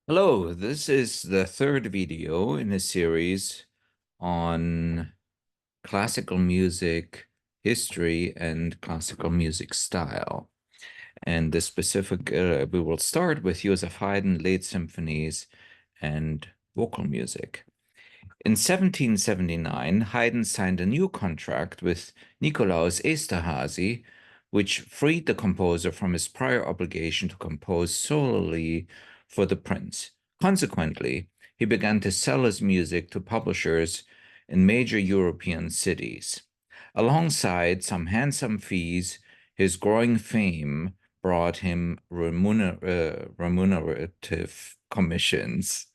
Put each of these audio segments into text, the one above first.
Hello, this is the third video in a series on classical music history and classical music style. And the specific, we will start with Joseph Haydn, late symphonies, and vocal music. In 1779, Haydn signed a new contract with Nikolaus Esterházy, which freed the composer from his prior obligation to compose solely for the prince. Consequently, he began to sell his music to publishers in major European cities. Alongside some handsome fees, his growing fame brought him remunerative commissions.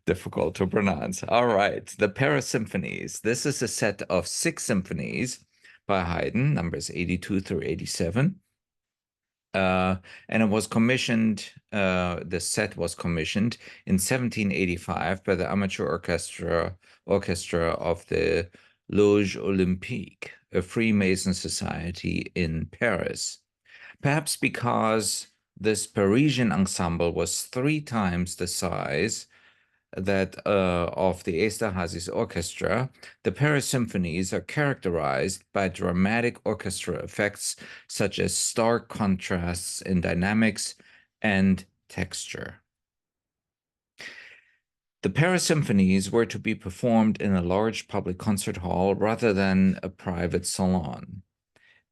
Difficult to pronounce. All right, the Paris Symphonies. This is a set of 6 symphonies by Haydn, numbers 82 through 87. And it was commissioned, the set was commissioned in 1785 by the amateur orchestra of the Loge Olympique, a Freemason society in Paris. Perhaps because this Parisian ensemble was 3 times the size that of the Esterházy's orchestra, the Paris symphonies are characterized by dramatic orchestral effects such as stark contrasts in dynamics and texture. The Paris symphonies were to be performed in a large public concert hall rather than a private salon.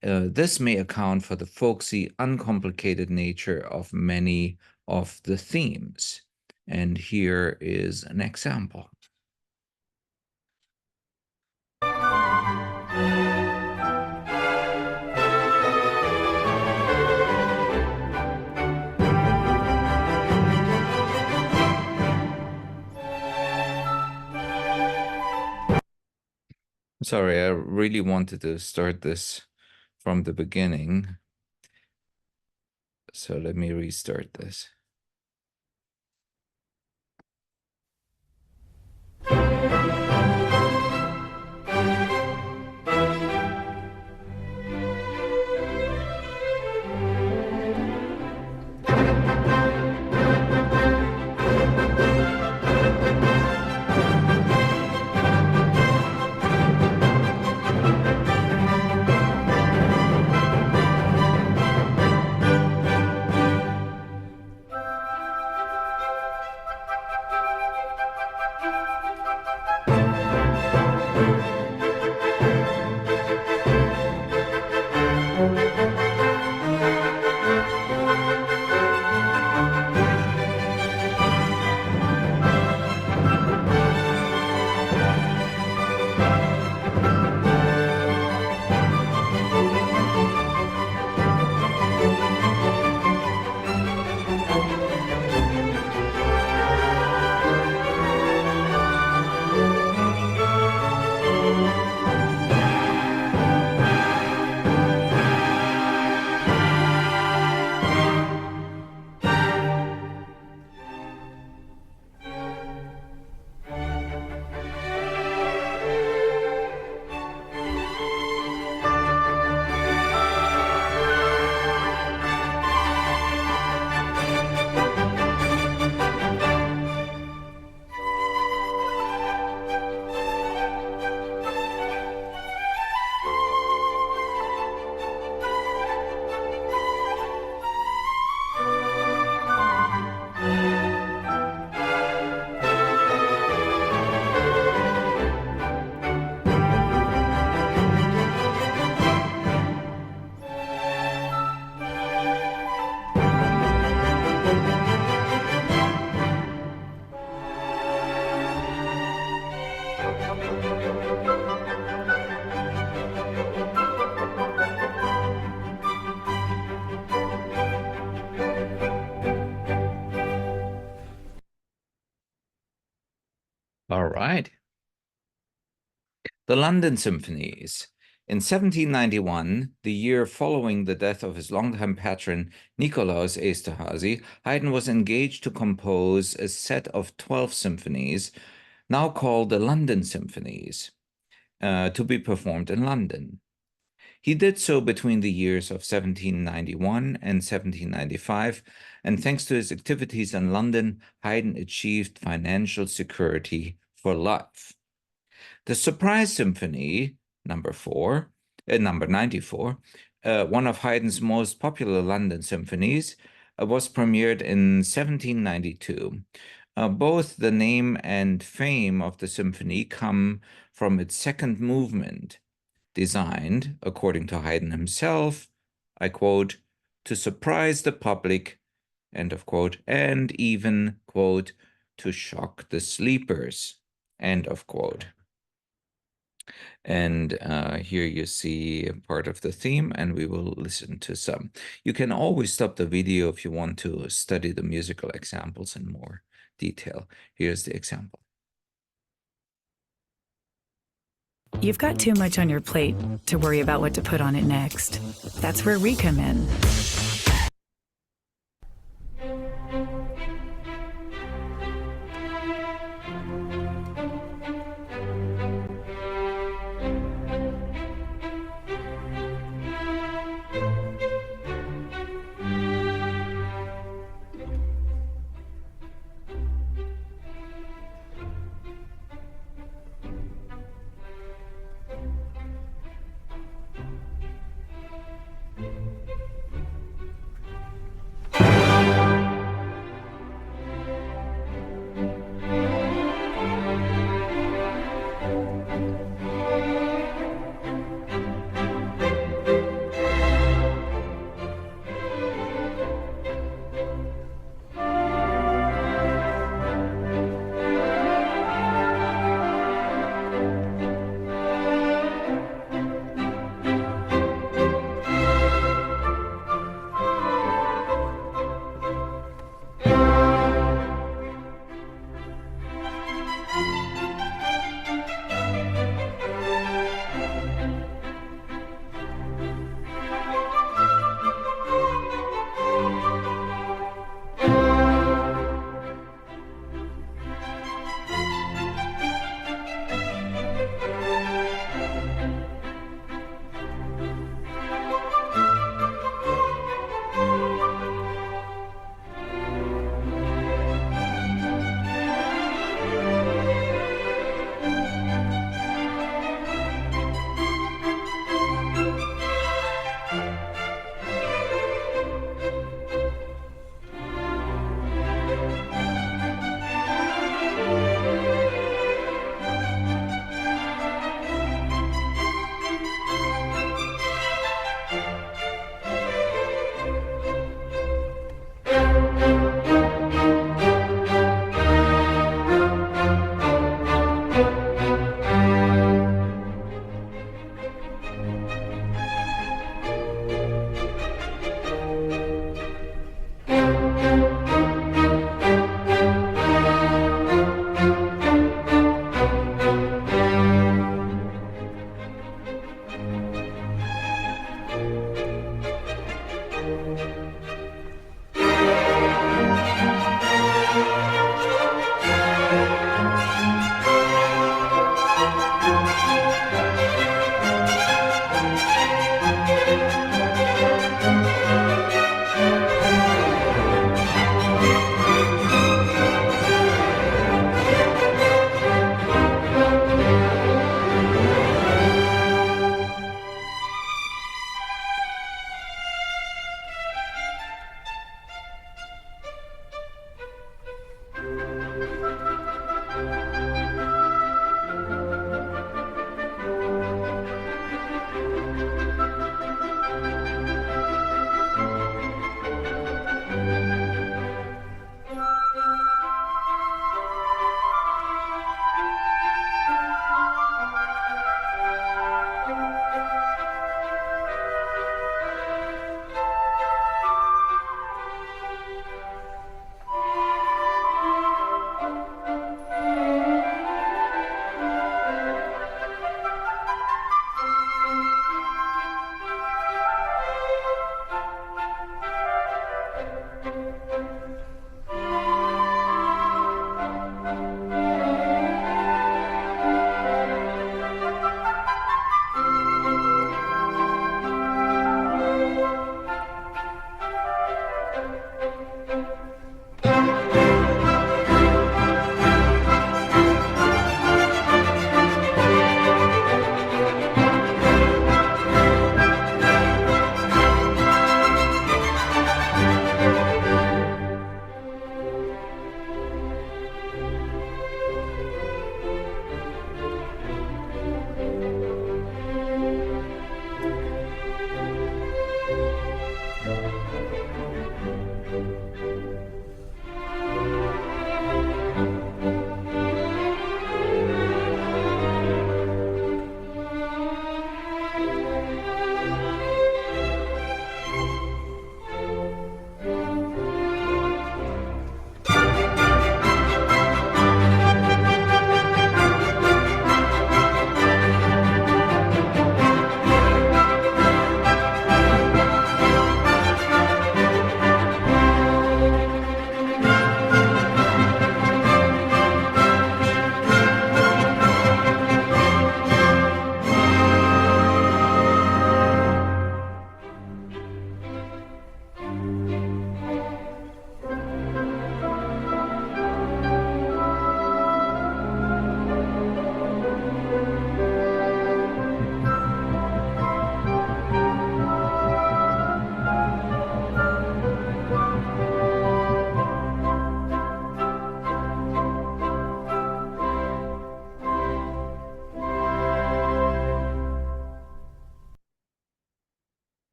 This may account for the folksy, uncomplicated nature of many of the themes. And here is an example. Sorry, I really wanted to start this from the beginning. So let me restart this. All right. The London Symphonies. In 1791, the year following the death of his longtime patron Nikolaus Esterházy, Haydn was engaged to compose a set of 12 symphonies, now called the London Symphonies, to be performed in London. He did so between the years of 1791 and 1795, and thanks to his activities in London, Haydn achieved financial security for life. The Surprise Symphony, number 94, one of Haydn's most popular London symphonies, was premiered in 1792. Both the name and fame of the symphony come from its second movement, designed, according to Haydn himself, I quote, to surprise the public, end of quote, and even, quote, to shock the sleepers, end of quote. And here you see part of the theme, and we will listen to some. You can always stop the video if you want to study the musical examples in more detail. Here's the example. You've got too much on your plate to worry about what to put on it next. That's where we come in.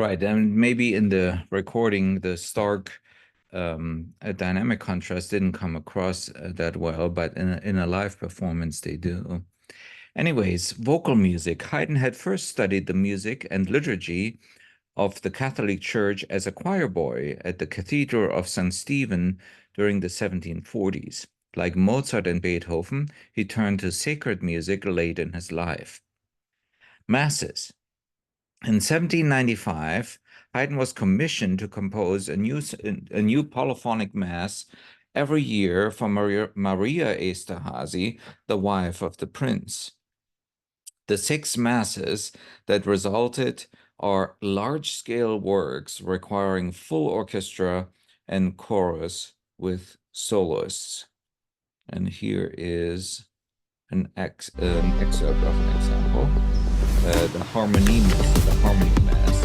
Right, and maybe in the recording, the stark dynamic contrast didn't come across that well, but in a live performance, they do. Anyways, vocal music. Haydn had first studied the music and liturgy of the Catholic Church as a choir boy at the Cathedral of St. Stephen during the 1740s. Like Mozart and Beethoven, he turned to sacred music late in his life. Masses. In 1795, Haydn was commissioned to compose a new polyphonic mass every year for Maria Esterhazy, the wife of the prince. The 6 masses that resulted are large-scale works requiring full orchestra and chorus with soloists. And here is an excerpt of an example. The harmony mass.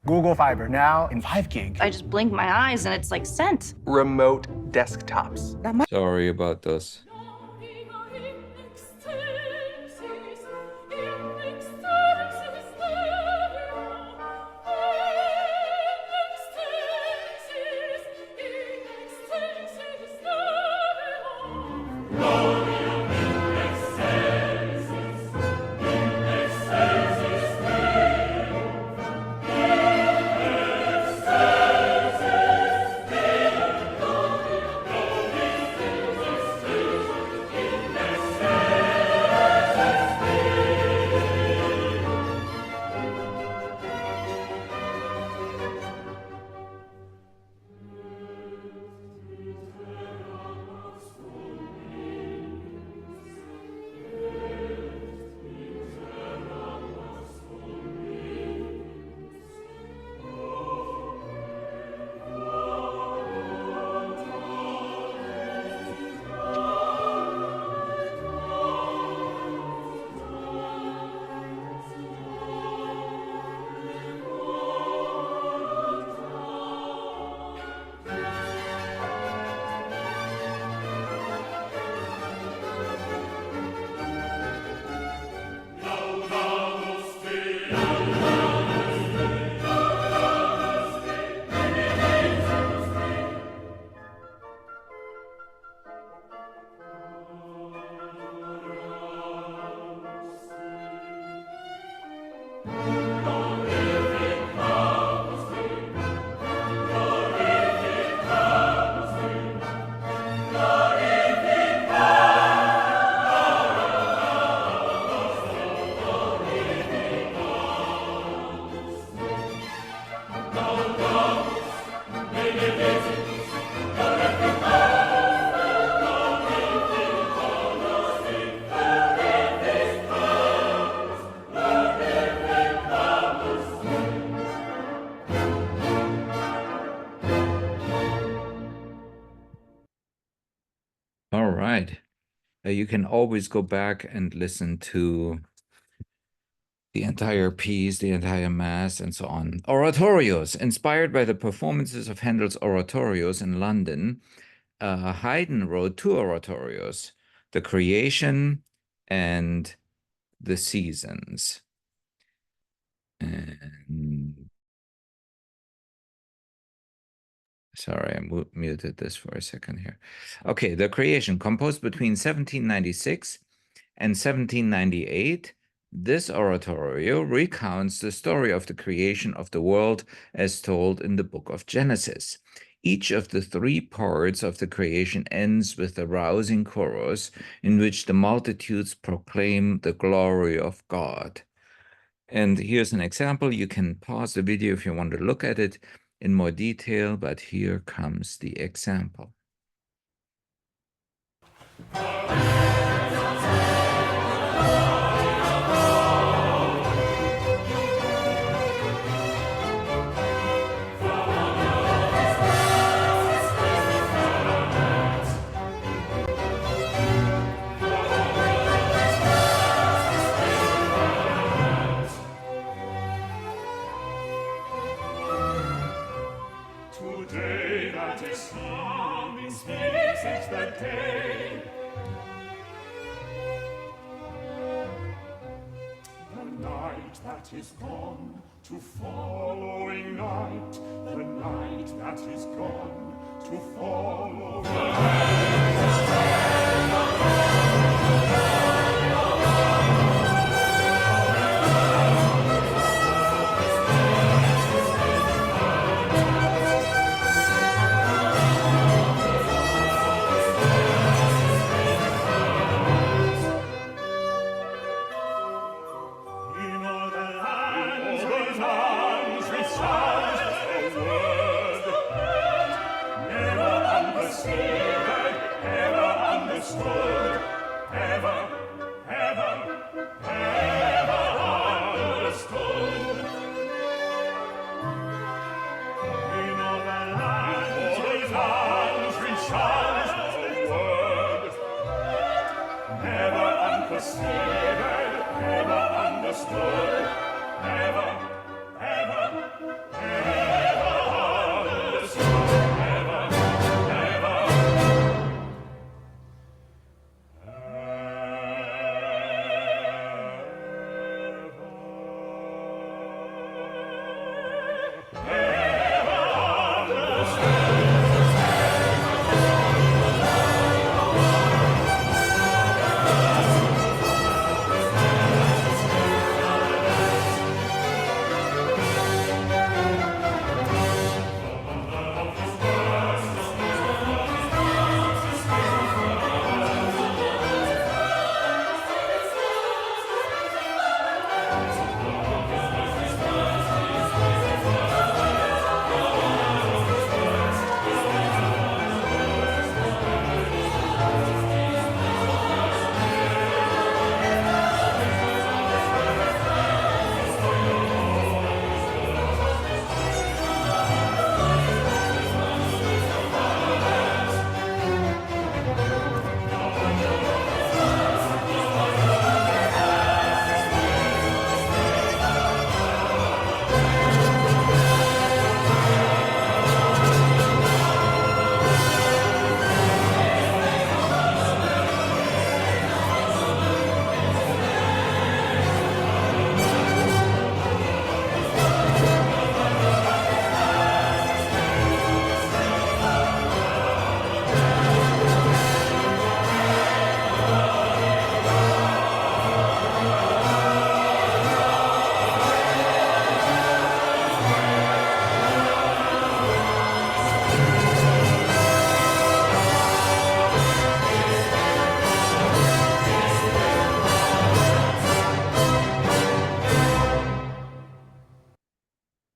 Google Fiber, now in 5 gig. I just blink my eyes and it's like sent. Remote desktops. Sorry about this. All right. You can always go back and listen to the entire piece, the entire mass, and so on. Oratorios. Inspired by the performances of Handel's oratorios in London, Haydn wrote 2 oratorios, The Creation and The Seasons. And sorry, I muted this for a second here. Okay, The Creation, composed between 1796 and 1798. This oratorio recounts the story of the creation of the world as told in the book of Genesis. Each of the 3 parts of the creation ends with a rousing chorus in which the multitudes proclaim the glory of God. And here's an example. You can pause the video if you want to look at it in more detail, but here comes the example. Today that is seen that is gone to following night, the night that is gone to following night.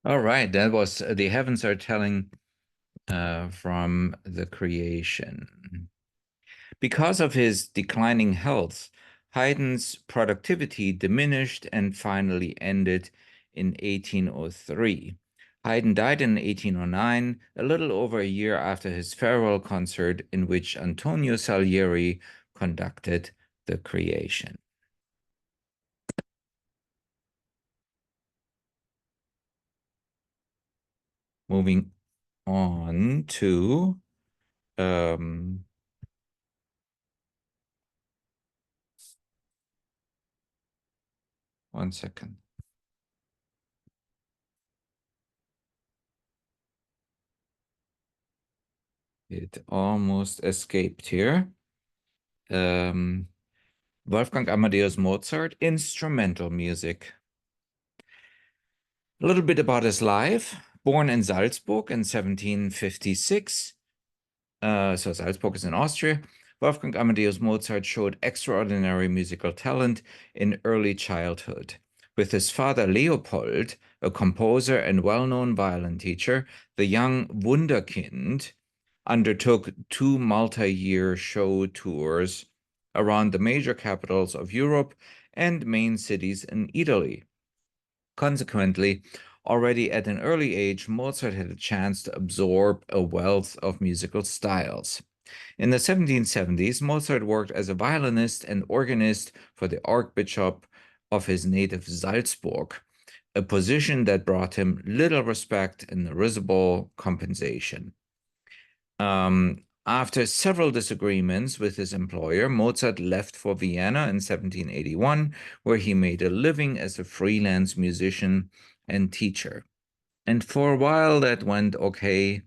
All right, that was The Heavens Are Telling from the Creation. Because of his declining health, Haydn's productivity diminished and finally ended in 1803. Haydn died in 1809, a little over a year after his farewell concert in which Antonio Salieri conducted The Creation. Moving on to one second. It almost escaped here. Wolfgang Amadeus Mozart, instrumental music. A little bit about his life. Born in Salzburg in 1756. So Salzburg is in Austria. Wolfgang Amadeus Mozart showed extraordinary musical talent in early childhood. With his father Leopold, a composer and well-known violin teacher, the young Wunderkind undertook 2 multi-year show tours around the major capitals of Europe and main cities in Italy. Consequently, already at an early age, Mozart had a chance to absorb a wealth of musical styles. In the 1770s, Mozart worked as a violinist and organist for the Archbishop of his native Salzburg, a position that brought him little respect and risible compensation. After several disagreements with his employer, Mozart left for Vienna in 1781, where he made a living as a freelance musician and teacher. And for a while that went okay,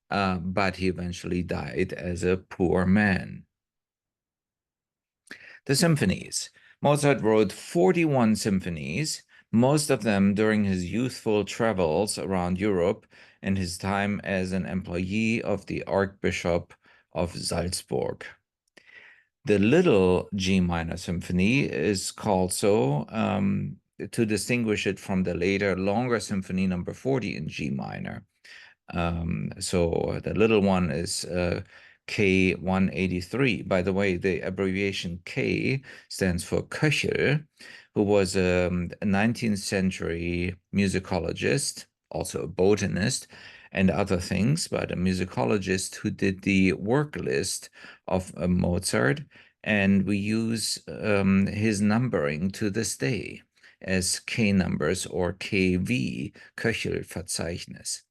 but he eventually died as a poor man. The symphonies. Mozart wrote 41 symphonies, most of them during his youthful travels around Europe and his time as an employee of the Archbishop of Salzburg. The little G minor symphony is called so to distinguish it from the later longer symphony number 40 in G minor. So the little one is K183. By the way, the abbreviation K stands for Köchel, who was a 19th century musicologist, also a botanist and other things, but a musicologist who did the work list of Mozart. And we use his numbering to this day as K numbers or KV, Köchel-Verzeichnis.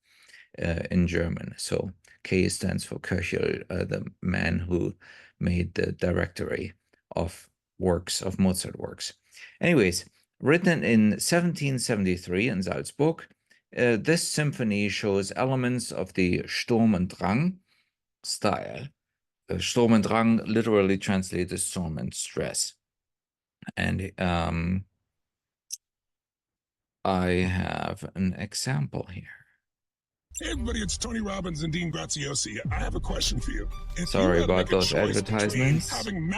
In German. So K stands for Köchel, the man who made the directory of works, of Mozart works. Anyways, written in 1773 in Salzburg, this symphony shows elements of the Sturm und Drang style. Sturm und Drang literally translates as storm and stress. And I have an example here. Hey everybody, it's Tony Robbins and Dean Graziosi. I have a question for you. If Sorry you had to about make a those choice between advertisements. having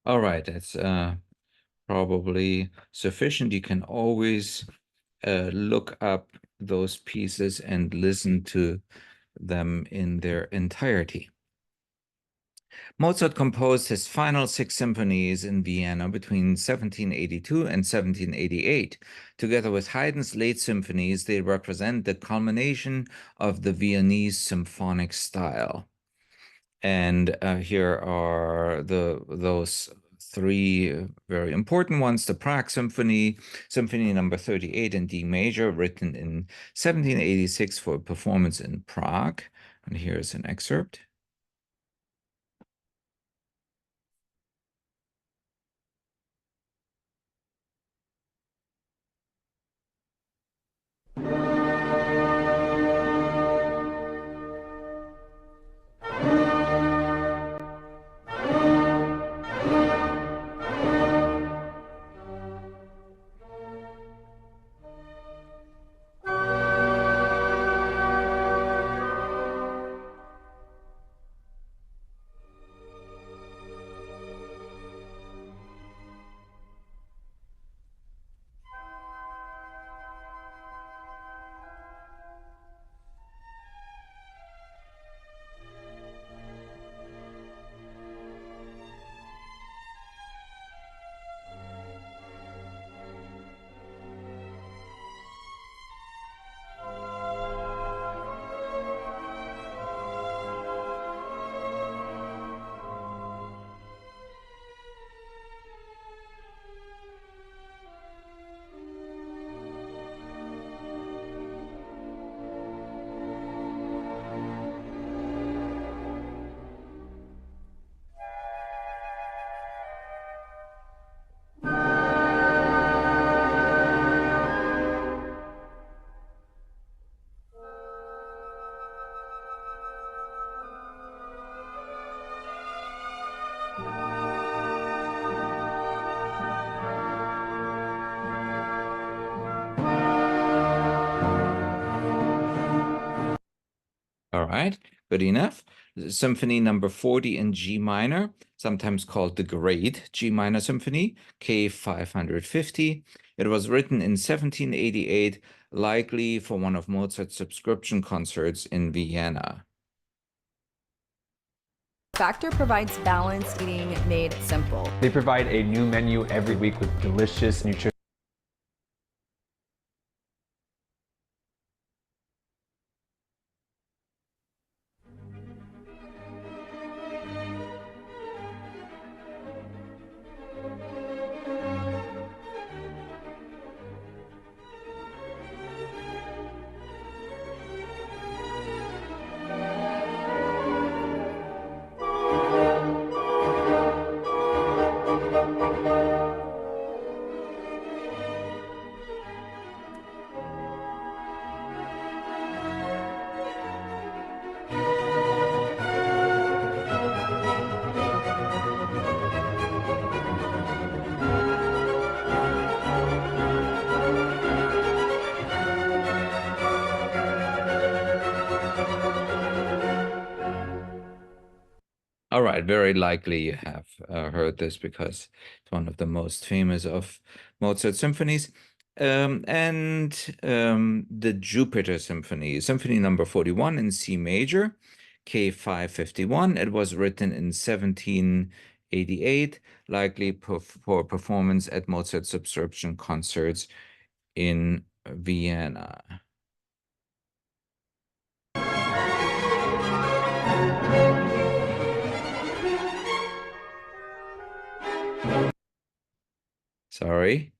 All right, that's probably sufficient. You can always look up those pieces and listen to them in their entirety. Mozart composed his final 6 symphonies in Vienna between 1782 and 1788. Together with Haydn's late symphonies, they represent the culmination of the Viennese symphonic style. And here are those 3 very important ones: the Prague Symphony, Symphony number 38 in D major, written in 1786 for a performance in Prague. And here's an excerpt. All right, good enough. Symphony number 40 in G minor, sometimes called the Great G minor Symphony, K550. It was written in 1788, likely for one of Mozart's subscription concerts in Vienna. Factor provides balanced eating made simple. They provide a new menu every week with delicious, nutritious. All right, very likely you have heard this because it's one of the most famous of Mozart symphonies. The Jupiter Symphony, Symphony number 41 in C major, K551. It was written in 1788, likely for performance at Mozart subscription concerts in Vienna. Sorry.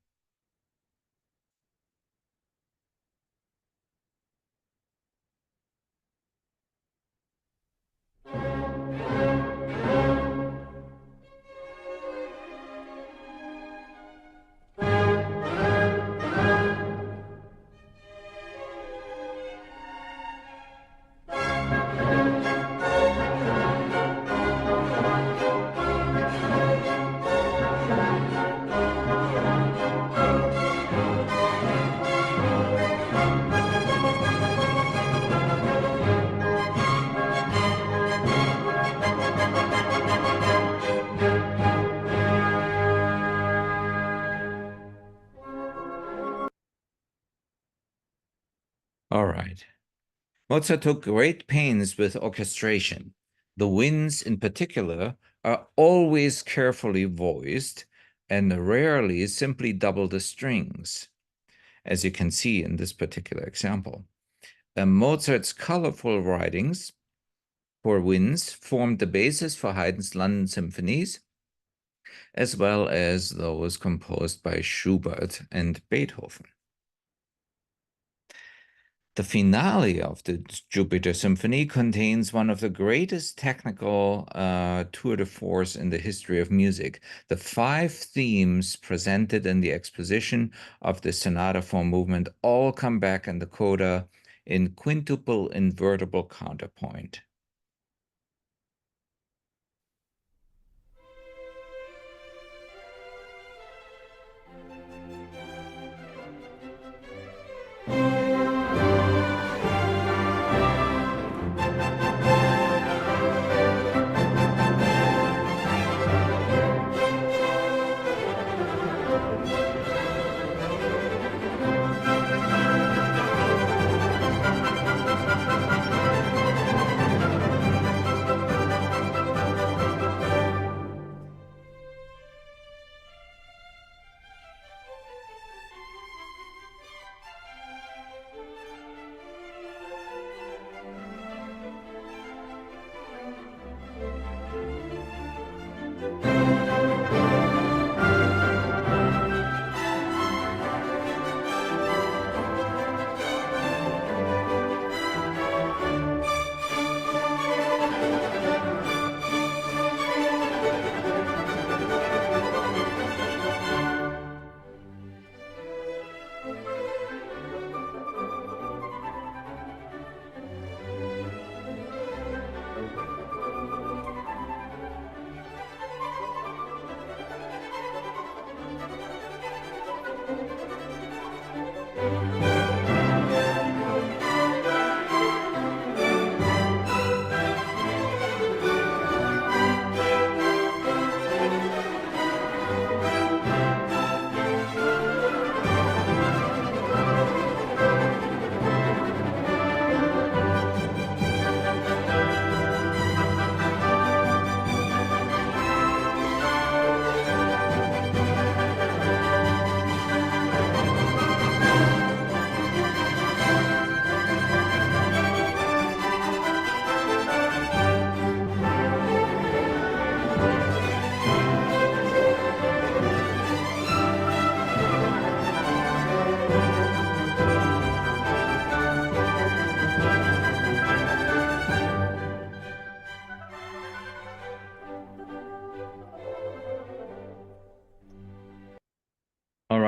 All right. Mozart took great pains with orchestration. The winds, in particular, are always carefully voiced and rarely simply double the strings, as you can see in this particular example. Mozart's colorful writings for winds formed the basis for Haydn's London symphonies, as well as those composed by Schubert and Beethoven. The finale of the Jupiter Symphony contains one of the greatest technical tour de force in the history of music. The 5 themes presented in the exposition of the sonata form movement all come back in the coda in quintuple invertible counterpoint.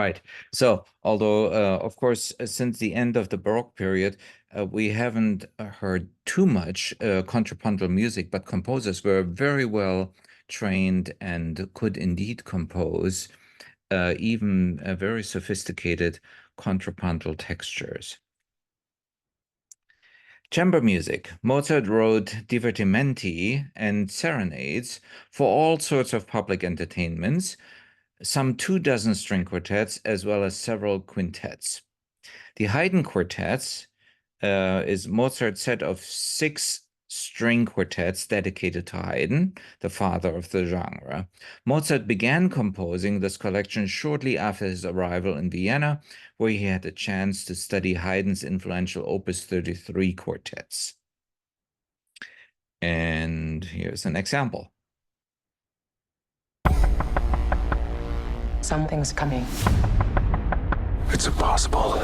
right. So, although, of course, since the end of the Baroque period, we haven't heard too much contrapuntal music, but composers were very well trained and could indeed compose even very sophisticated contrapuntal textures. Chamber music. Mozart wrote divertimenti and serenades for all sorts of public entertainments, some 24 string quartets, as well as several quintets. The Haydn quartets is Mozart's set of 6 string quartets dedicated to Haydn, the father of the genre. Mozart began composing this collection shortly after his arrival in Vienna, where he had a chance to study Haydn's influential Opus 33 quartets. And here's an example. Something's coming. It's impossible.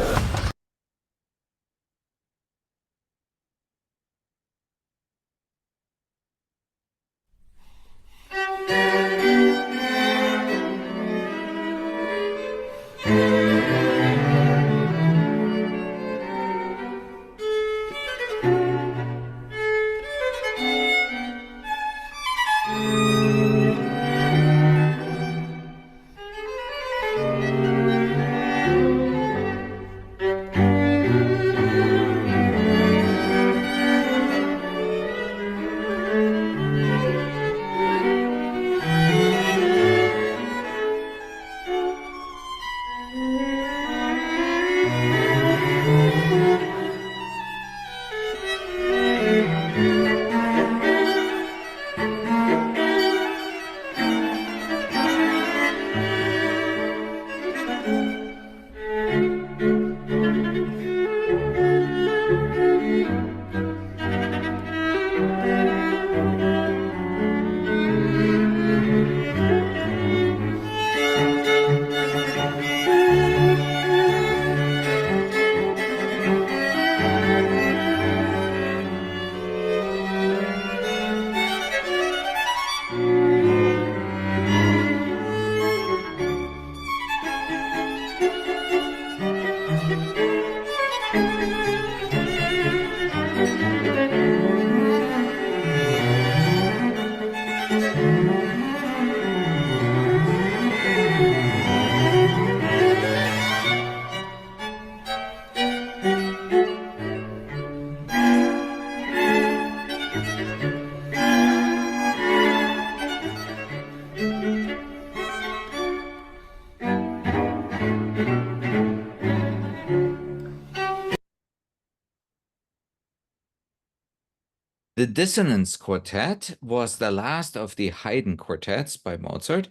The Dissonance Quartet was the last of the Haydn quartets by Mozart.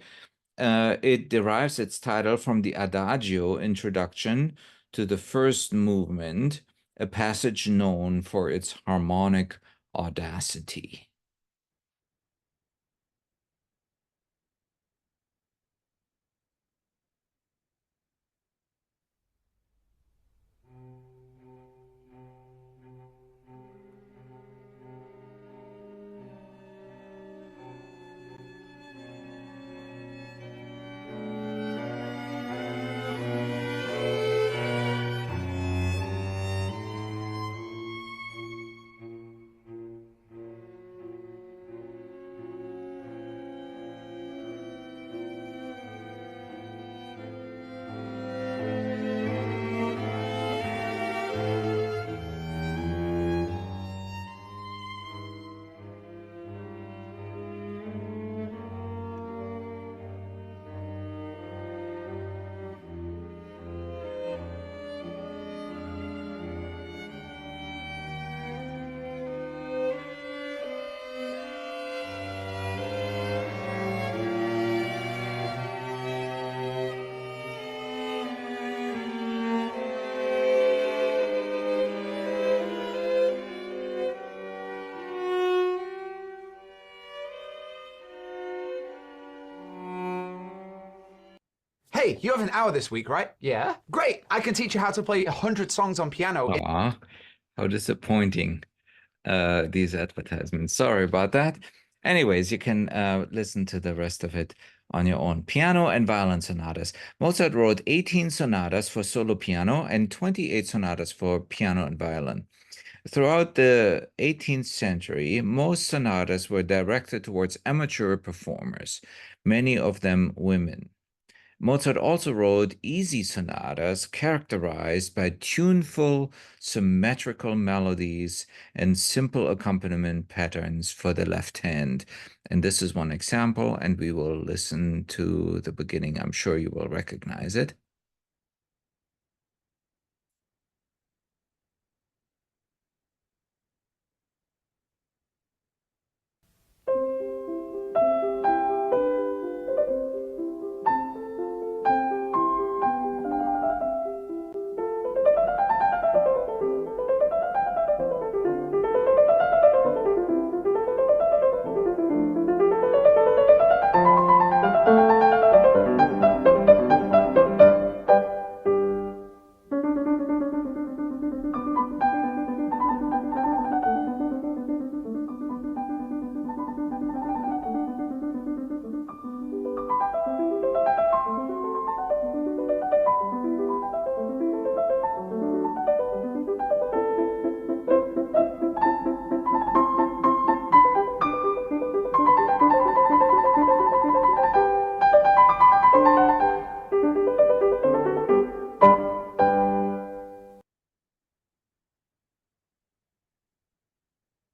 It derives its title from the Adagio introduction to the first movement, a passage known for its harmonic audacity. Hey, you have an hour this week, right? Yeah? Great! I can teach you how to play 100 songs on piano. Aw, how disappointing, these advertisements. Sorry about that. Anyways, you can listen to the rest of it on your own. Piano and violin sonatas. Mozart wrote 18 sonatas for solo piano and 28 sonatas for piano and violin. Throughout the 18th century, most sonatas were directed towards amateur performers, many of them women. Mozart also wrote easy sonatas characterized by tuneful, symmetrical melodies and simple accompaniment patterns for the left hand. And this is one example, and we will listen to the beginning. I'm sure you will recognize it.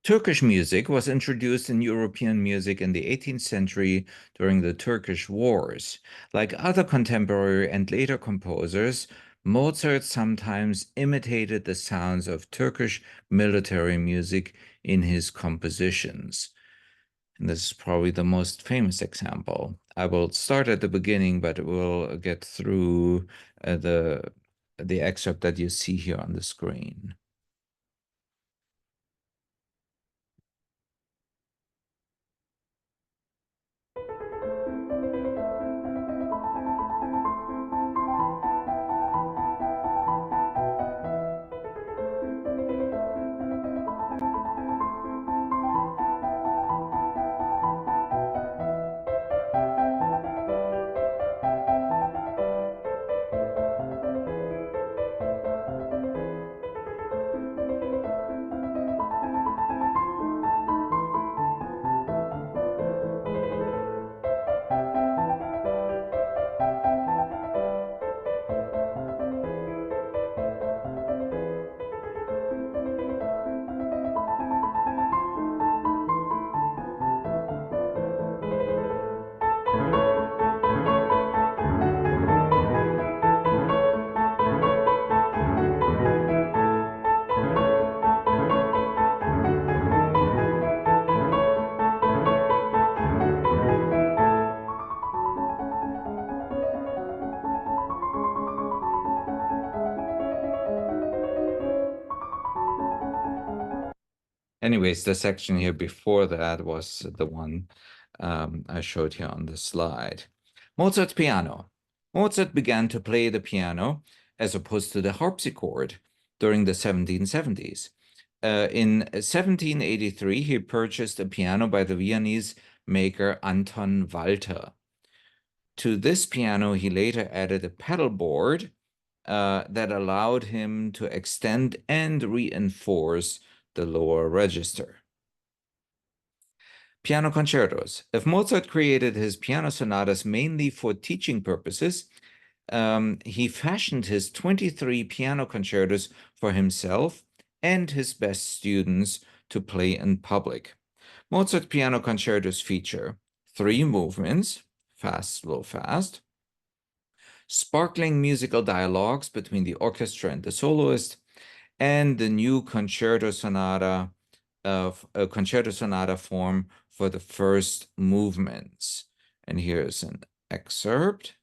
Turkish music was introduced in European music in the 18th century during the Turkish Wars. Like other contemporary and later composers, Mozart sometimes imitated the sounds of Turkish military music in his compositions. And this is probably the most famous example. I will start at the beginning, but we'll get through the excerpt that you see here on the screen. Anyways, the section here before that was the one I showed here on the slide. Mozart's piano. Mozart began to play the piano as opposed to the harpsichord during the 1770s. In 1783, he purchased a piano by the Viennese maker Anton Walter. To this piano, he later added a pedal board that allowed him to extend and reinforce the lower register. Piano concertos. If Mozart created his piano sonatas mainly for teaching purposes, he fashioned his 23 piano concertos for himself and his best students to play in public. Mozart piano concertos feature 3 movements, fast, slow, fast, sparkling musical dialogues between the orchestra and the soloist, and the new concerto sonata form for the first movements. And here's an excerpt.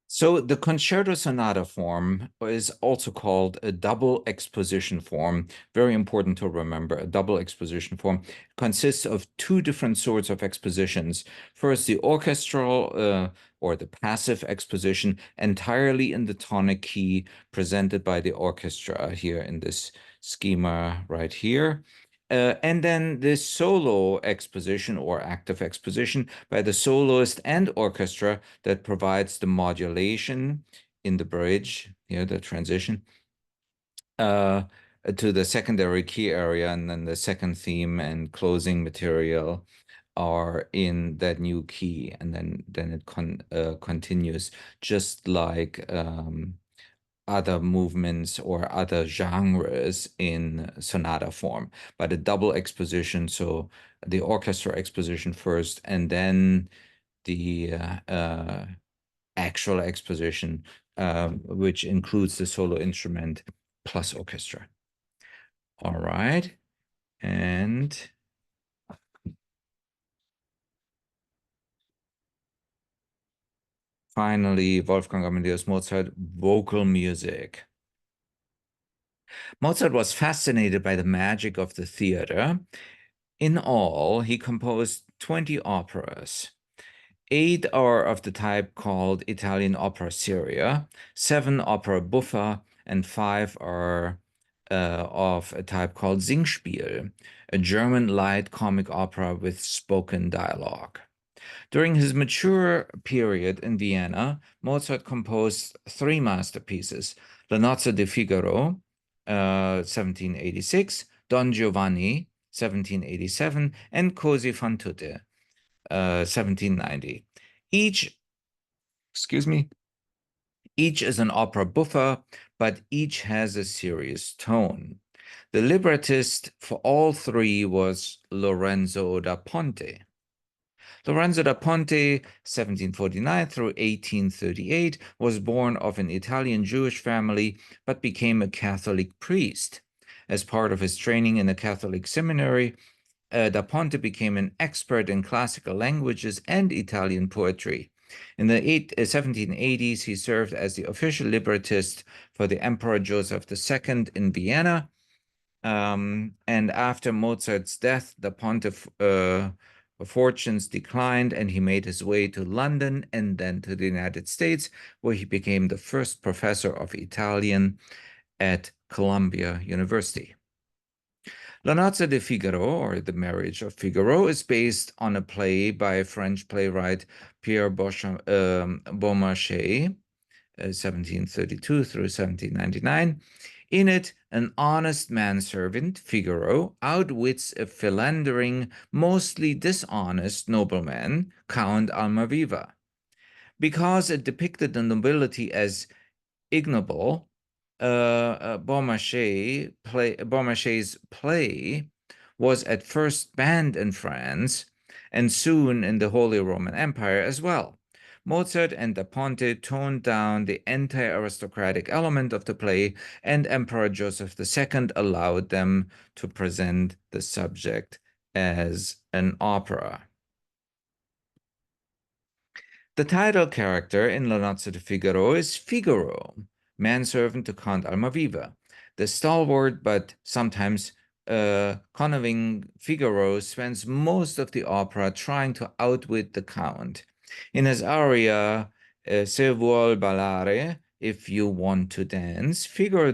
So the concerto sonata form is also called a double exposition form. Very important to remember. A double exposition form consists of two different sorts of expositions. First, the orchestral or the passive exposition, entirely in the tonic key, presented by the orchestra here in this schema right here. And then this solo exposition or active exposition by the soloist and orchestra that provides the modulation in the bridge, here the transition, to the secondary key area, and then the second theme and closing material are in that new key, and then it continues just like other movements or other genres in sonata form, but a double exposition, so the orchestra exposition first and then the actual exposition, which includes the solo instrument plus orchestra. All right, and finally, Wolfgang Amadeus Mozart, vocal music. Mozart was fascinated by the magic of the theater. In all, he composed 20 operas. 8 are of the type called Italian opera seria, 7 opera buffa, and 5 are of a type called Singspiel, a German light comic opera with spoken dialogue. During his mature period in Vienna, Mozart composed 3 masterpieces: La Nozze di Figaro, 1786, Don Giovanni, 1787, and Così fan tutte, 1790. Each is an opera buffa, but each has a serious tone. The librettist for all 3 was Lorenzo da Ponte. Lorenzo da Ponte, 1749 through 1838, was born of an Italian Jewish family, but became a Catholic priest. As part of his training in a Catholic seminary, da Ponte became an expert in classical languages and Italian poetry. In the 1780s, he served as the official librettist for the Emperor Joseph II in Vienna. And after Mozart's death, da Ponte fortunes declined, and he made his way to London and then to the United States, where he became the first professor of Italian at Columbia University. La Nozze di Figaro, or The Marriage of Figaro, is based on a play by French playwright Pierre Beaumarchais, 1732 through 1799. In it, an honest manservant, Figaro, outwits a philandering, mostly dishonest nobleman, Count Almaviva. Because it depicted the nobility as ignoble, Beaumarchais' play was at first banned in France and soon in the Holy Roman Empire as well. Mozart and da Ponte toned down the anti-aristocratic element of the play, and Emperor Joseph II allowed them to present the subject as an opera. The title character in La Nozze di Figaro is Figaro, manservant to Count Almaviva. The stalwart but sometimes conniving Figaro spends most of the opera trying to outwit the Count. In his aria, Se vuol ballare, if you want to dance, Figaro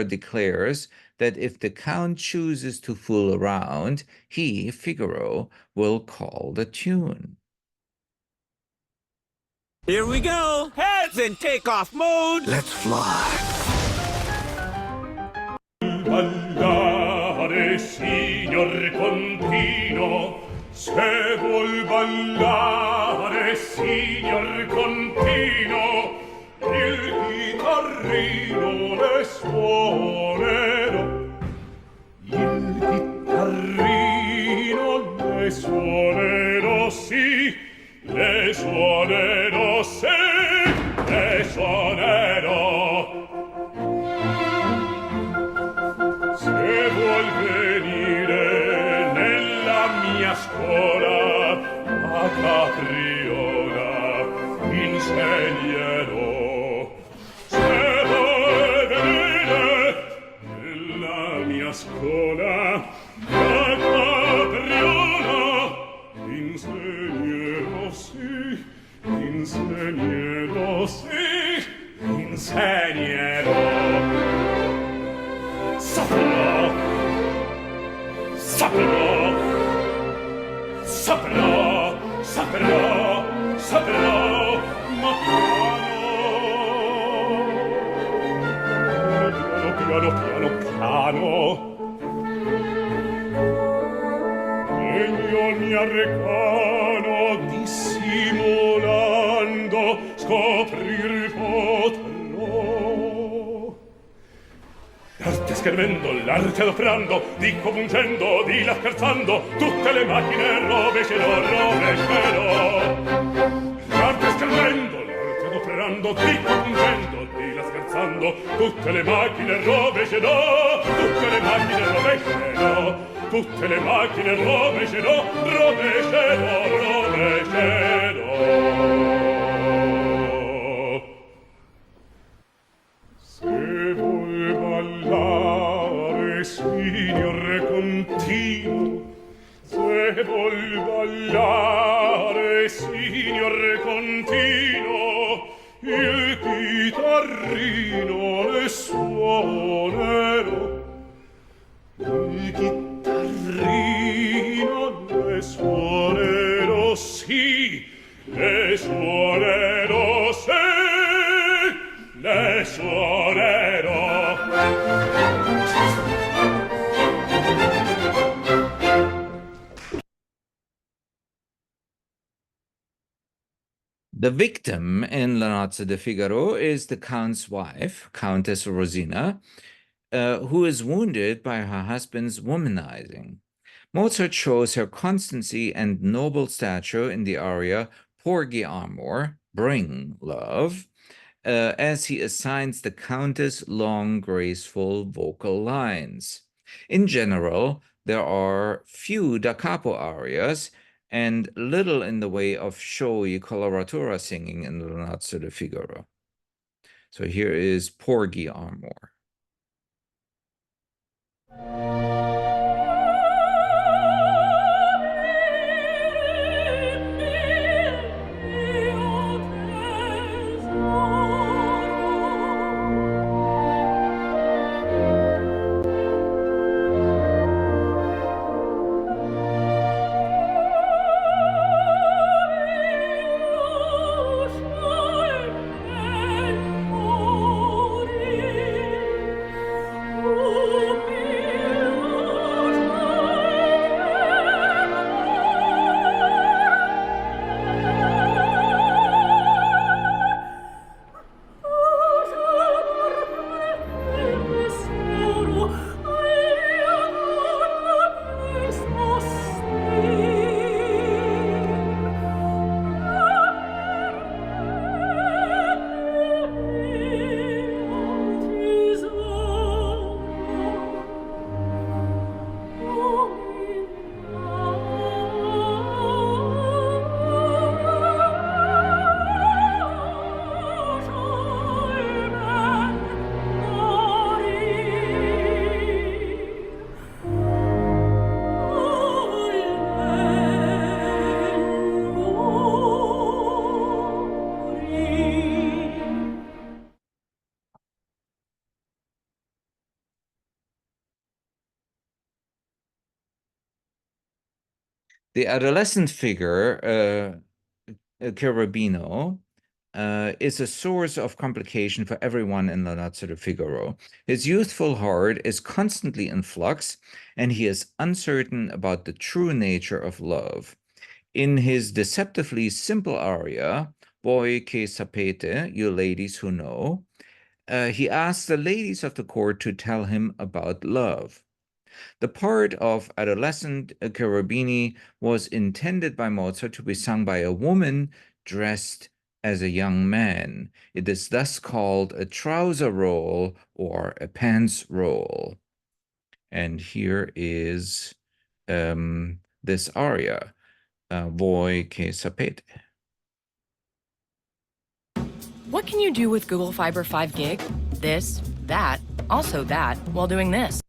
declares that if the Count chooses to fool around, he, Figaro, will call the tune. Here we go! Heads in takeoff mode! Let's fly! Ballare, signor Contino, se vuol ballare, signor Contino, il chitarrino le suonerò, il chitarrino le suonerò, sì, le suonerò, sì, le suonerò. scuola la Capriona insegnerò sì, insegnerò sì, insegnerò. Saprò, saprò, saprò, saprò, saprò, ma piano, piano, piano. E ogni arrecano dissimulando scoprir potrò. L'arte schermendo, l'arte adoprando, dico pungendo, di là scherzando, tutte le macchine rovescerò, rovescerò. L'arte schermendo, l'arte adoprando, dico pungendo, di là scherzando, tutte le macchine rovescerò, tutte le macchine rovescerò, tutte le macchine rovescerò, rovescerò, rovescerò. Se vuol ballare, signor continuo, se vuol ballare, signor continuo, il chitarrino le suonerò, il chitarrino le suonerò, sì, le suonerò, sì, le suonerò. The victim in La Nozze di Figaro is the Count's wife, Countess Rosina, who is wounded by her husband's womanizing. Mozart shows her constancy and noble stature in the aria Porgi Amor, Bring Love, as he assigns the Countess long, graceful vocal lines. In general, there are few da capo arias and little in the way of showy coloratura singing in La Nozze di Figaro. So here is Porgi Amor. The adolescent figure, Cherubino, is a source of complication for everyone in La Nozze di Figaro. His youthful heart is constantly in flux, and he is uncertain about the true nature of love. In his deceptively simple aria, Voi che sapete, you ladies who know, he asks the ladies of the court to tell him about love. The part of adolescent Cherubini was intended by Mozart to be sung by a woman dressed as a young man. It is thus called a trouser roll or a pants roll. And here is this aria, Voi che sapete. What can you do with Google Fiber 5 Gig? This, that, also that, while doing this.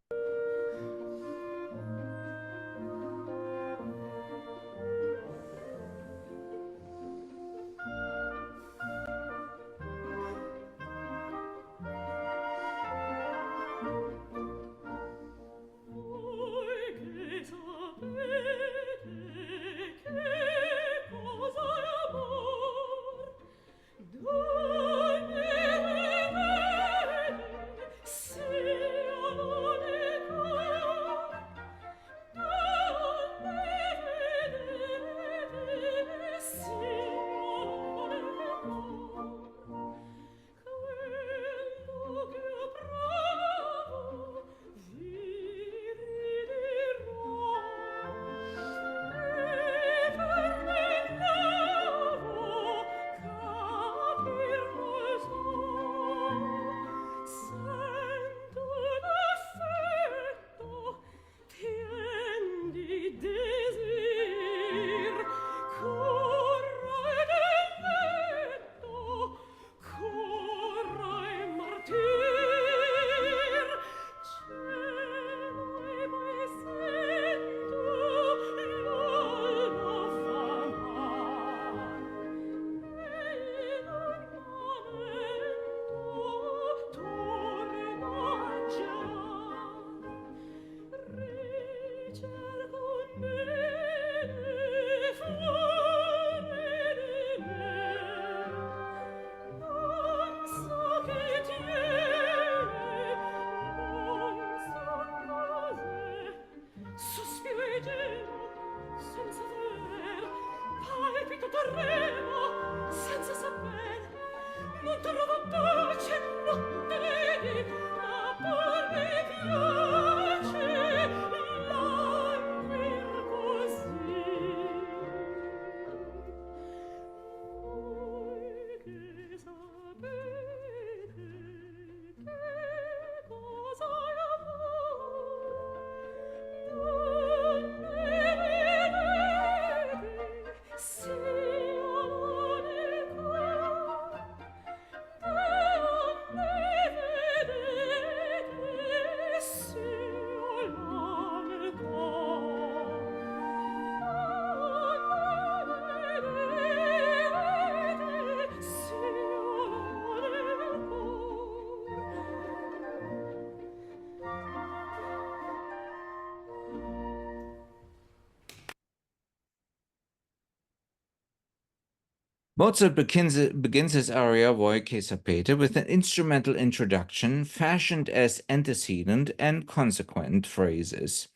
Mozart begins his aria Voi che sapete with an instrumental introduction fashioned as antecedent and consequent phrases.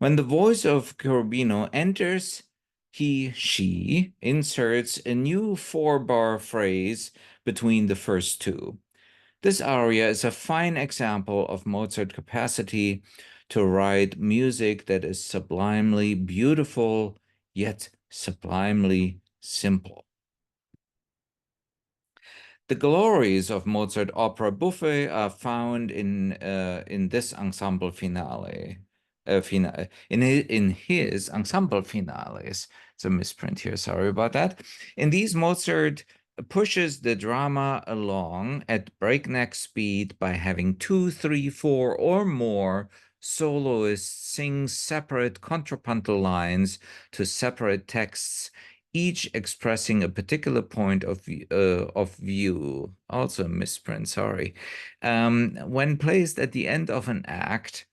When the voice of Cherubino enters, she inserts a new 4-bar phrase between the first two. This aria is a fine example of Mozart's capacity to write music that is sublimely beautiful, yet sublimely simple. The glories of Mozart opera buffe are found in this ensemble finale. In his ensemble finales. It's a misprint here, sorry about that. In these, Mozart pushes the drama along at breakneck speed by having 2, 3, 4, or more soloists sing separate contrapuntal lines to separate texts, each expressing a particular point of view. Also a misprint, sorry. When placed at the end of an act,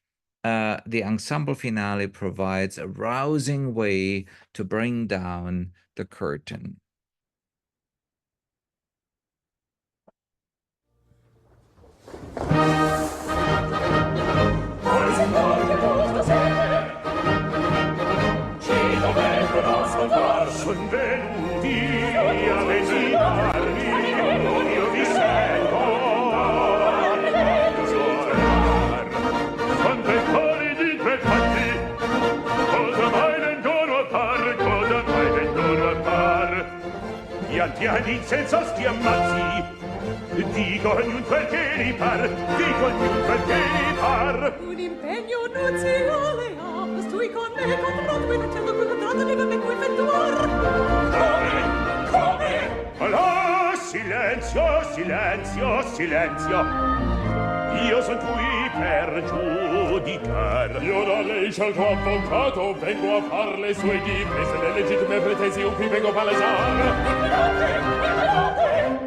the ensemble finale provides a rousing way to bring down the curtain. Son venuti a visitarmi, io vi sento suonar. Son pettori di tre fatti, cosa mai vengono a far, cosa mai vengono a far. Gli anziani senza schiammazzi, dico ognuno quel che gli par, dico ognuno quel che gli par. Un impegno nuziale ha, stui con me contratto, e facendo quel contratto deve me cui effettuar. Come? Allora, silenzio, silenzio, silenzio. Io son qui per giudicar. Io da lei scelto avvocato, vengo a far le sue difese, le legittime pretese, qui vengo a palesare.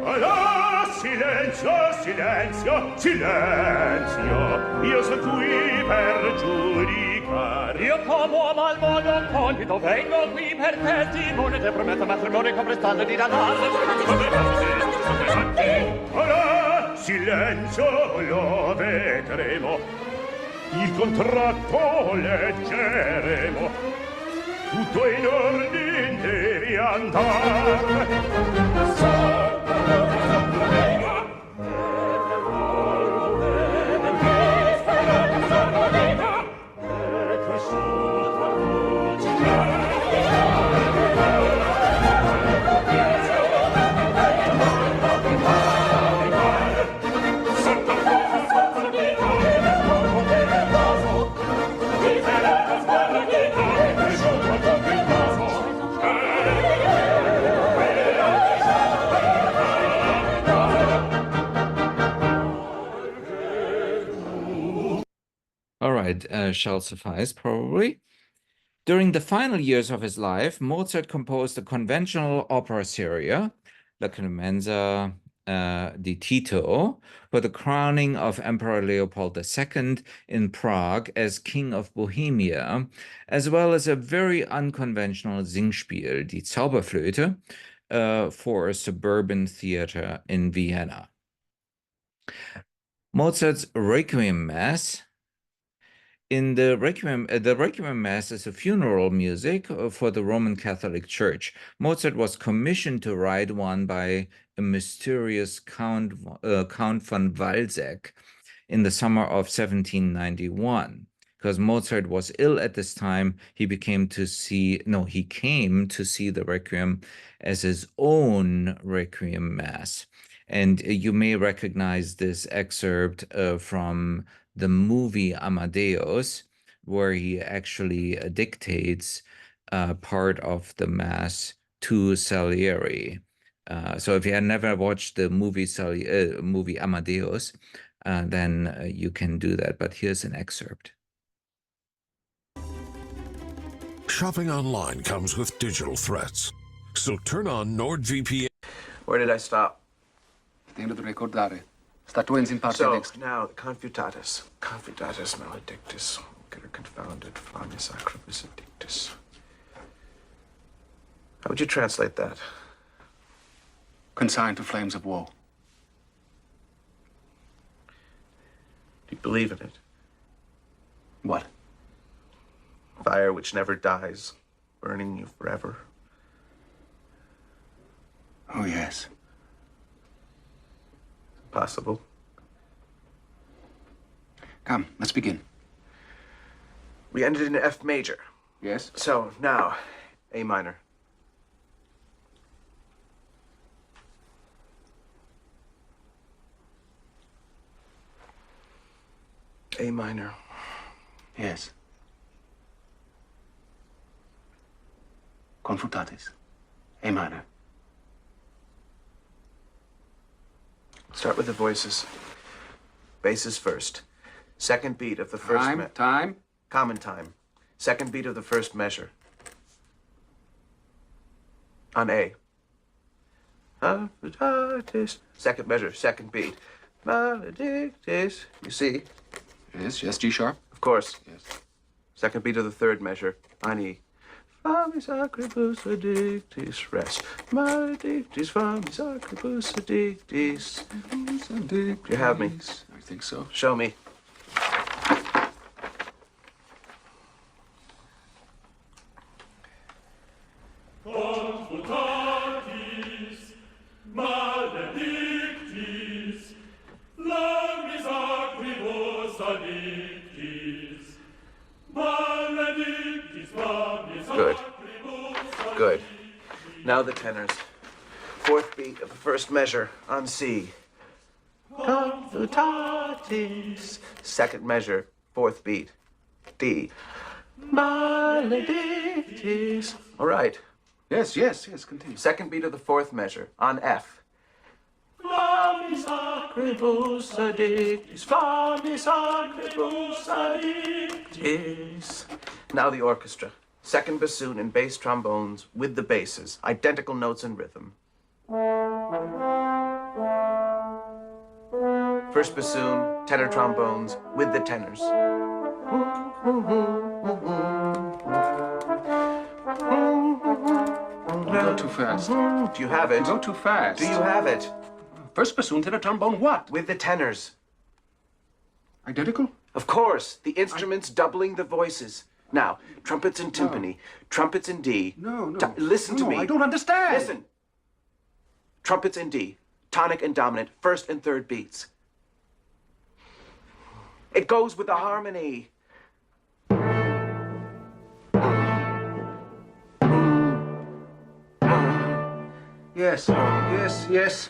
Allora, silenzio, silenzio, silenzio. Io son qui per giudicar. Io come a mal modo compito, vengo qui per testimone, te prometto matrimonio con prestando di danare. Allora, silenzio, lo vedremo. Il contratto leggeremo. Tutto in ordine devi andare. Shall suffice, probably. During the final years of his life, Mozart composed a conventional opera seria, La Clemenza di Tito, for the crowning of Emperor Leopold II in Prague as King of Bohemia, as well as a very unconventional Singspiel, Die Zauberflöte, for a suburban theater in Vienna. Mozart's Requiem Mass. In the Requiem Mass is a funeral music for the Roman Catholic Church. Mozart was commissioned to write one by a mysterious Count von Walsegg in the summer of 1791. Because Mozart was ill at this time, he came to see the Requiem as his own Requiem Mass. And you may recognize this excerpt from the movie Amadeus, where he actually dictates part of the Mass to Salieri. So if you had never watched the movie Amadeus, then you can do that. But here's an excerpt. Shopping online comes with digital threats. So turn on NordVPN. Where did I stop? Tempo di ricordare. Statuens in parte next. Now, confutatus maledictus, get confounded, famis acrobus addictus. How would you translate that? consigned to flames of woe. Do you believe in it? What? Fire which never dies, burning you forever. Oh, yes. Possible. Come, let's begin. We ended in F major. Yes? So, now, A minor. A minor. Yes. Confutatis. A minor. Start with the voices. Basses first. Second beat of the first Time. Common time. Second beat of the first measure. On A. Second measure, second beat. Maledictis. You see? Yes, G sharp. Of course. Yes. Second beat of the third measure. On E. Famis acribus addictis. Rest. Maledictis, famis acribus addictis. Do you have me? I think so. Show me. Confutatis, maledictis, flammis acribus addictis, maledictis, flammis Good. acribus Good. Now the tenors. Fourth beat of the first measure on C. Confutatis. Second measure, fourth beat. D. Maledictis. All right. Yes, continue. Second beat of the fourth measure on F. Flammis acribus addictis. Flammis acribus addictis. Now the orchestra. Second bassoon and bass trombones with the basses. Identical notes and rhythm. First bassoon, tenor trombones with the tenors. Go too fast. Do you have it? Go too fast. Do you have it? First bassoon, tenor trombone, what? With the tenors. Identical? Of course. The instruments doubling the voices. Now, trumpets and timpani. Trumpets in D. No. Listen to me. I don't understand. Listen. Trumpets in D. Tonic and dominant. First and third beats. It goes with the harmony. Yes. Yes.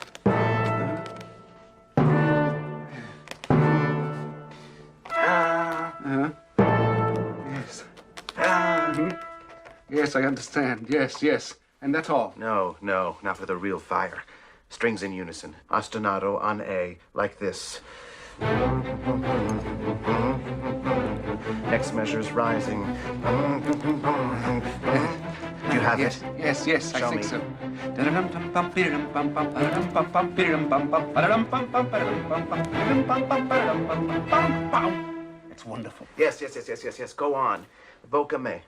Yes, I understand. Yes. And that's all. No, not for the real fire. Strings in unison. Ostinato on A, like this. Next measure's rising. Do you have it? Yes, I Show think me. so. It's wonderful. Yes. Go on. Voca me.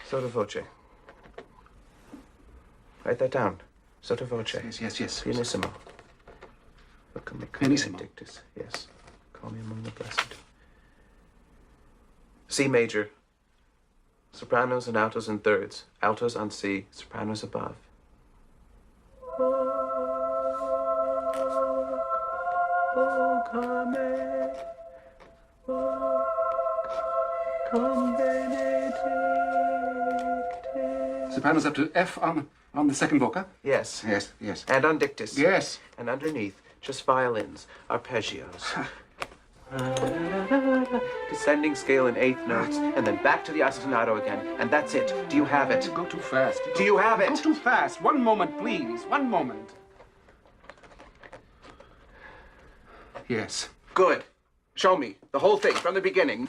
Sotto voce. Write that down. Sotto voce. Yes. Pianissimo. Voca me. Pianissimo. Benedictus. Yes. Call me among the blessed. C major. Sopranos and altos and thirds. Altos on C, sopranos above. Sopranos up to F on the second voca? Yes. Yes. And on dictus. Yes. And underneath, just violins, arpeggios. Descending scale in eighth notes, and then back to the ostinato again, and that's it. Do you have it? Go too fast. Do you have it? Go too fast. One moment, please. One moment. Yes. Good. Show me the whole thing from the beginning.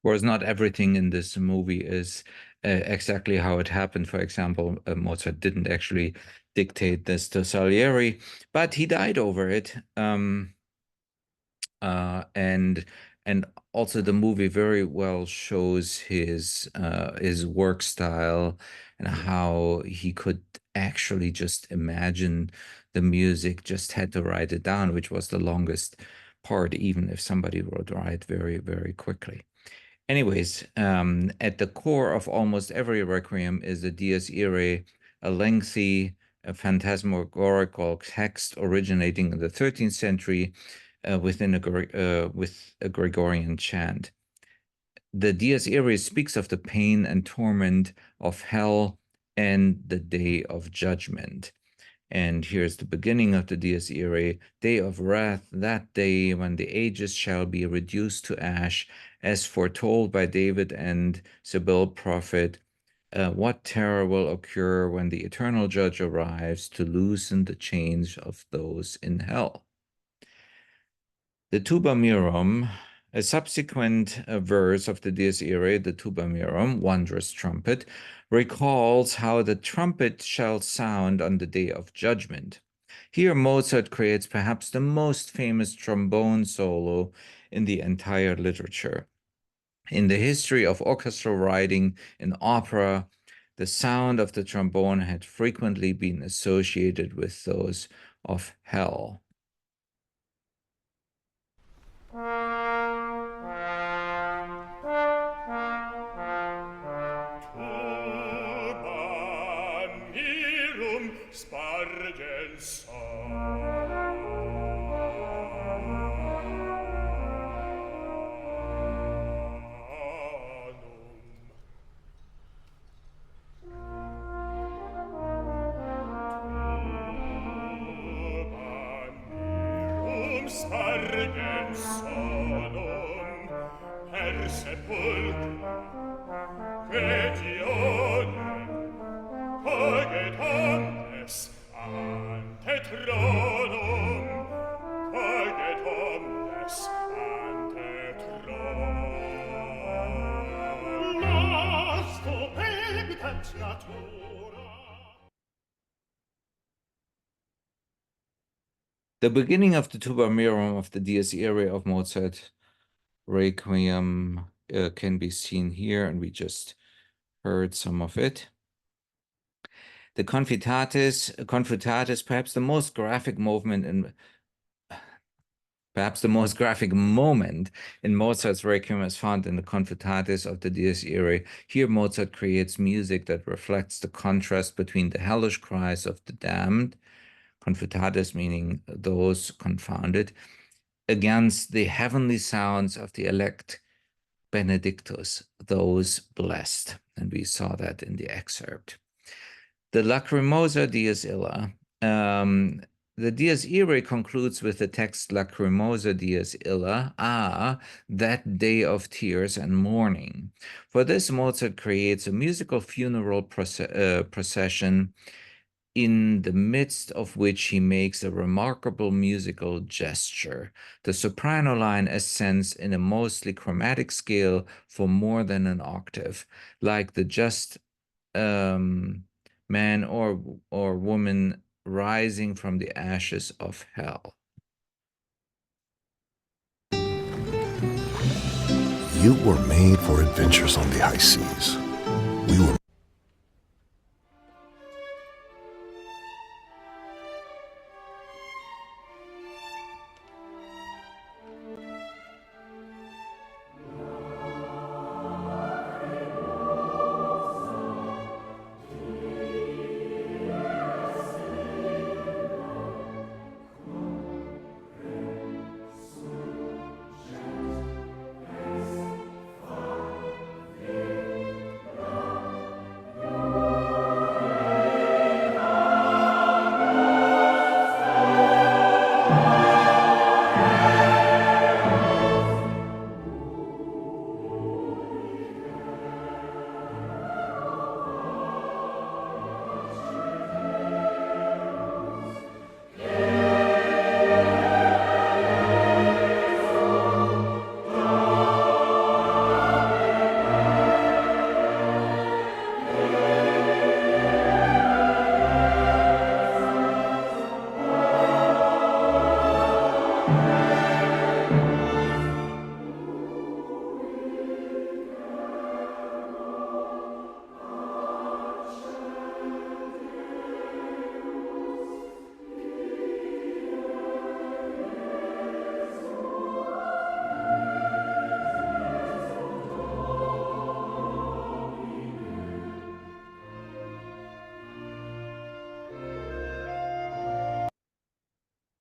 course, not everything in this movie is exactly how it happened. For example, Mozart didn't actually dictate this to Salieri, but he died over it. And also the movie very well shows his work style and how he could actually just imagine the music, just had to write it down, which was the longest part, even if somebody would write very, very quickly. Anyways, at the core of almost every requiem is the Dies Irae, a lengthy, phantasmagorical text originating in the 13th century with a Gregorian chant. The Dies Irae speaks of the pain and torment of hell and the day of judgment. And here's the beginning of the Dies Irae: day of wrath, that day when the ages shall be reduced to ash, as foretold by David and Sibyl prophet. What terror will occur when the eternal judge arrives to loosen the chains of those in hell? The Tuba Mirum, a subsequent verse of the Dies Irae, the Tuba Mirum, wondrous trumpet, recalls how the trumpet shall sound on the day of judgment. Here Mozart creates perhaps the most famous trombone solo in the entire literature. In the history of orchestral writing in opera, the sound of the trombone had frequently been associated with those of hell. The beginning of the Tuba Mirum of the Dies Irae of Mozart Requiem can be seen here, and we just heard some of it. The Confutatis, perhaps the most graphic moment in Mozart's Requiem is found in the Confutatis of the Dies Irae. Here Mozart creates music that reflects the contrast between the hellish cries of the damned, Confutatis meaning those confounded, against the heavenly sounds of the elect, Benedictus, those blessed. And we saw that in the excerpt. The Lacrimosa Dies Illa. The Dies Irae concludes with the text Lacrimosa Dies Illa, that day of tears and mourning. For this, Mozart creates a musical funeral procession in the midst of which he makes a remarkable musical gesture. The soprano line ascends in a mostly chromatic scale for more than an octave, like the just man or woman rising from the ashes of hell. You were made for adventures on the high seas. We were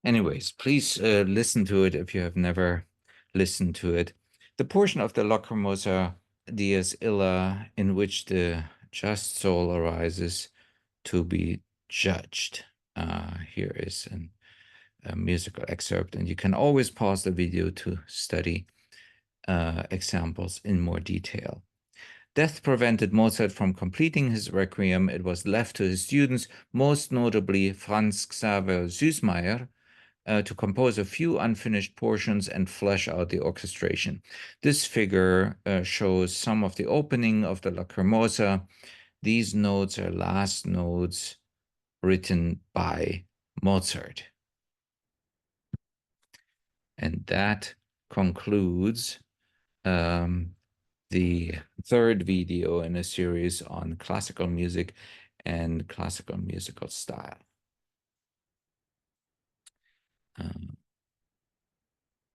Anyways, please listen to it if you have never listened to it. The portion of the Lacrimosa Dies Illa in which the just soul arises to be judged. Here is a musical excerpt, and you can always pause the video to study examples in more detail. Death prevented Mozart from completing his requiem. It was left to his students, most notably Franz Xaver Süßmayr, to compose a few unfinished portions and flesh out the orchestration. This figure shows some of the opening of the Lacrimosa. These notes are last notes written by Mozart. And that concludes the third video in a series on classical music and classical musical style.